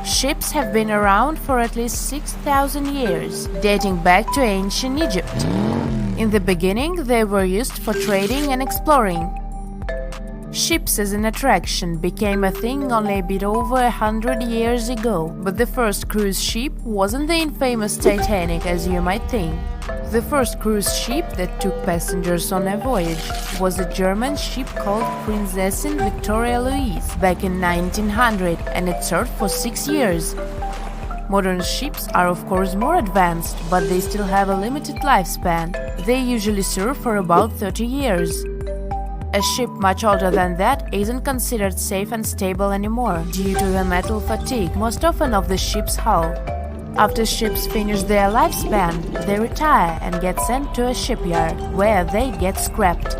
Ships have been around for at least 6,000 years, dating back to ancient Egypt. In the beginning, they were used for trading and exploring. Ships as an attraction became a thing only a bit over 100 years ago, but the first cruise ship wasn't the infamous Titanic as you might think. The first cruise ship that took passengers on a voyage was a German ship called Prinzessin Victoria Louise back in 1900, and it served for 6 years. Modern ships are of course more advanced, but they still have a limited lifespan. They usually serve for about 30 years. A ship much older than that isn't considered safe and stable anymore due to the metal fatigue, most often of the ship's hull. After ships finish their lifespan, they retire and get sent to a shipyard, where they get scrapped.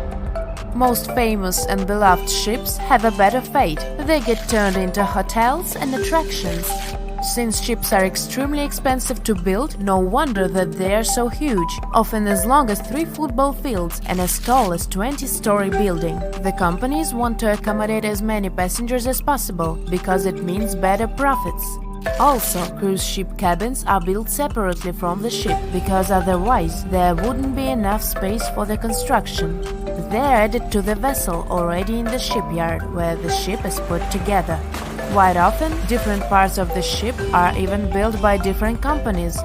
Most famous and beloved ships have a better fate. They get turned into hotels and attractions. Since ships are extremely expensive to build, no wonder that they are so huge, often as long as 3 football fields and as tall as 20-story building. The companies want to accommodate as many passengers as possible, because it means better profits. Also, cruise ship cabins are built separately from the ship, because otherwise there wouldn't be enough space for the construction. They're added to the vessel already in the shipyard, where the ship is put together. Quite often, different parts of the ship are even built by different companies.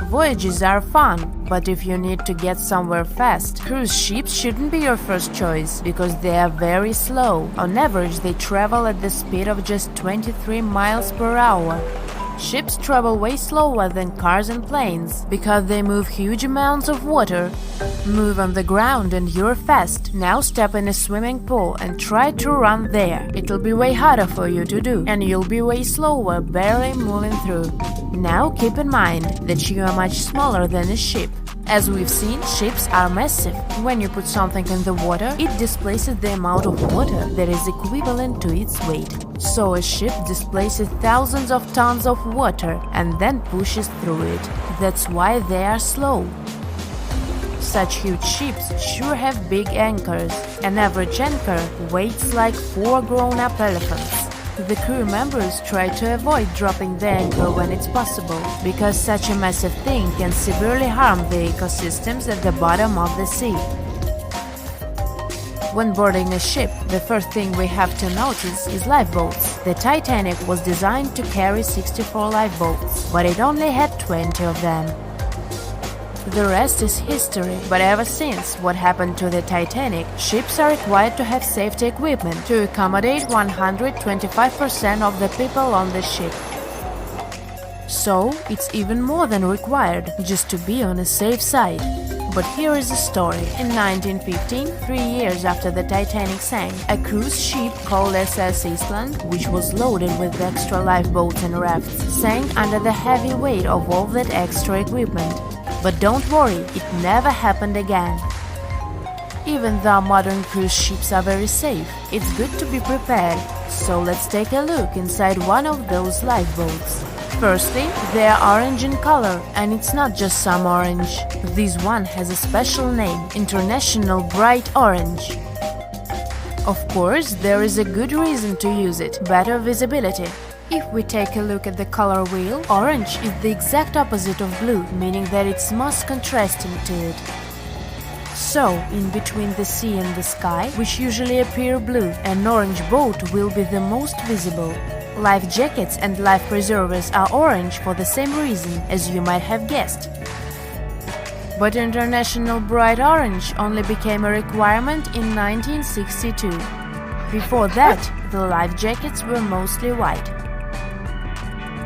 Voyages are fun, but if you need to get somewhere fast, cruise ships shouldn't be your first choice, because they are very slow. On average, they travel at the speed of just 23 miles per hour. Ships travel way slower than cars and planes, because they move huge amounts of water. Move on the ground and you're fast. Now step in a swimming pool and try to run there. It'll be way harder for you to do, and you'll be way slower, barely moving through. Now keep in mind that you are much smaller than a ship. As we've seen, ships are massive. When you put something in the water, it displaces the amount of water that is equivalent to its weight. So a ship displaces thousands of tons of water and then pushes through it. That's why they are slow. Such huge ships sure have big anchors. An average anchor weighs like 4 grown-up elephants. The crew members try to avoid dropping the anchor when it's possible, because such a massive thing can severely harm the ecosystems at the bottom of the sea. When boarding a ship, the first thing we have to notice is lifeboats. The Titanic was designed to carry 64 lifeboats, but it only had 20 of them. The rest is history, but ever since what happened to the Titanic, ships are required to have safety equipment to accommodate 125% of the people on the ship. So, it's even more than required, just to be on a safe side. But here is the story. In 1915, 3 years after the Titanic sank, a cruise ship called SS Eastland, which was loaded with extra lifeboats and rafts, sank under the heavy weight of all that extra equipment. But don't worry, it never happened again. Even though modern cruise ships are very safe, it's good to be prepared. So let's take a look inside one of those lifeboats. Firstly, they are orange in color, and it's not just some orange. This one has a special name, International Bright Orange. Of course, there is a good reason to use it, better visibility. If we take a look at the color wheel, orange is the exact opposite of blue, meaning that it's most contrasting to it. So, in between the sea and the sky, which usually appear blue, an orange boat will be the most visible. Life jackets and life preservers are orange for the same reason, as you might have guessed. But International Bright Orange only became a requirement in 1962. Before that, the life jackets were mostly white.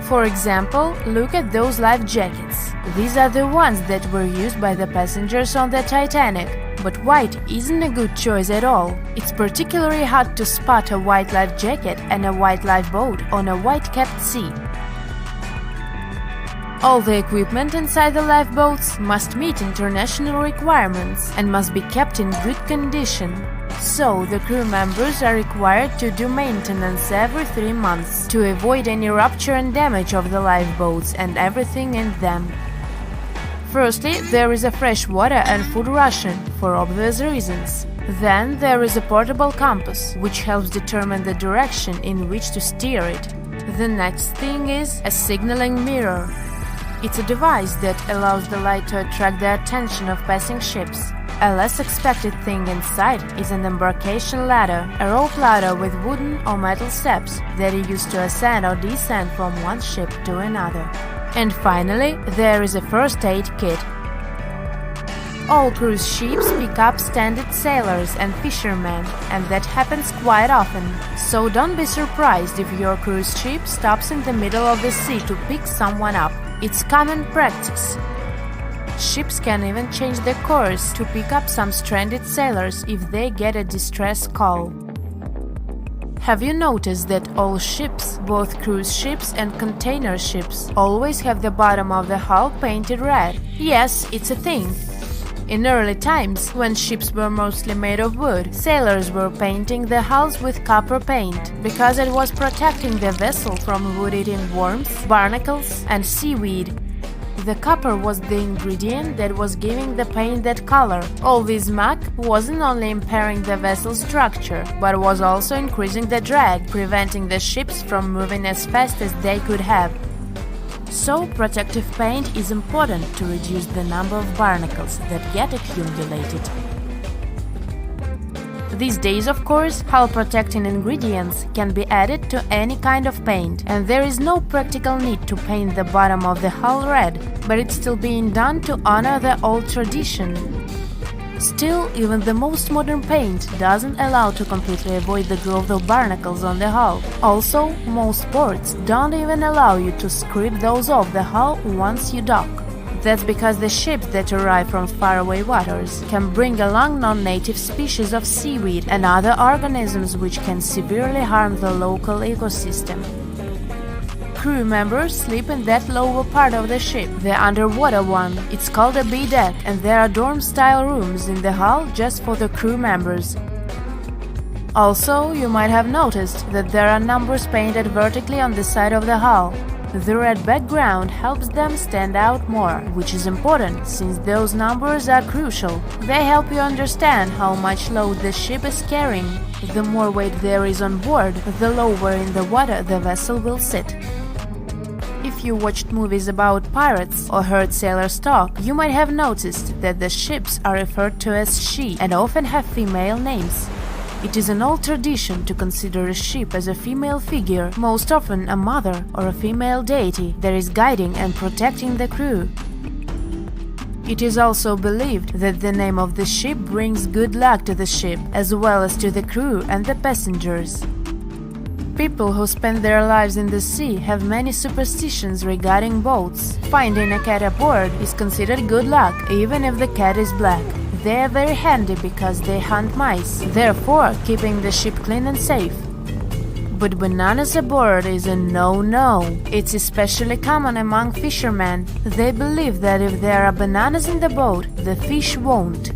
For example, look at those life jackets. These are the ones that were used by the passengers on the Titanic. But white isn't a good choice at all. It's particularly hard to spot a white life jacket and a white lifeboat on a white-capped sea. All the equipment inside the lifeboats must meet international requirements and must be kept in good condition. So, the crew members are required to do maintenance every 3 months to avoid any rupture and damage of the lifeboats and everything in them. Firstly, there is a fresh water and food ration, for obvious reasons. Then there is a portable compass, which helps determine the direction in which to steer it. The next thing is a signaling mirror. It's a device that allows the light to attract the attention of passing ships. A less expected thing inside is an embarkation ladder, a rope ladder with wooden or metal steps that you use to ascend or descend from one ship to another. And finally, there is a first aid kit. All cruise ships pick up stranded sailors and fishermen, and that happens quite often. So don't be surprised if your cruise ship stops in the middle of the sea to pick someone up. It's common practice. Ships can even change their course to pick up some stranded sailors if they get a distress call. Have you noticed that all ships, both cruise ships and container ships, always have the bottom of the hull painted red? Yes, it's a thing. In early times, when ships were mostly made of wood, sailors were painting the hulls with copper paint, because it was protecting the vessel from wood-eating worms, barnacles, and seaweed. The copper was the ingredient that was giving the paint that color. All this muck wasn't only impairing the vessel's structure, but was also increasing the drag, preventing the ships from moving as fast as they could have. So, protective paint is important to reduce the number of barnacles that get accumulated. These days, of course, hull-protecting ingredients can be added to any kind of paint, and there is no practical need to paint the bottom of the hull red, but it's still being done to honor the old tradition. Still, even the most modern paint doesn't allow to completely avoid the growth of barnacles on the hull. Also, most ports don't even allow you to scrape those off the hull once you dock. That's because the ships that arrive from faraway waters can bring along non-native species of seaweed and other organisms which can severely harm the local ecosystem. Crew members sleep in that lower part of the ship, the underwater one. It's called a B-deck, and there are dorm-style rooms in the hull just for the crew members. Also, you might have noticed that there are numbers painted vertically on the side of the hull. The red background helps them stand out more, which is important since those numbers are crucial. They help you understand how much load the ship is carrying. The more weight there is on board, the lower in the water the vessel will sit. If you watched movies about pirates or heard sailors talk, you might have noticed that the ships are referred to as she and often have female names. It is an old tradition to consider a ship as a female figure, most often a mother or a female deity that is guiding and protecting the crew. It is also believed that the name of the ship brings good luck to the ship, as well as to the crew and the passengers. People who spend their lives in the sea have many superstitions regarding boats. Finding a cat aboard is considered good luck, even if the cat is black. They are very handy because they hunt mice, therefore keeping the ship clean and safe. But bananas aboard is a no-no. It's especially common among fishermen. They believe that if there are bananas in the boat, the fish won't.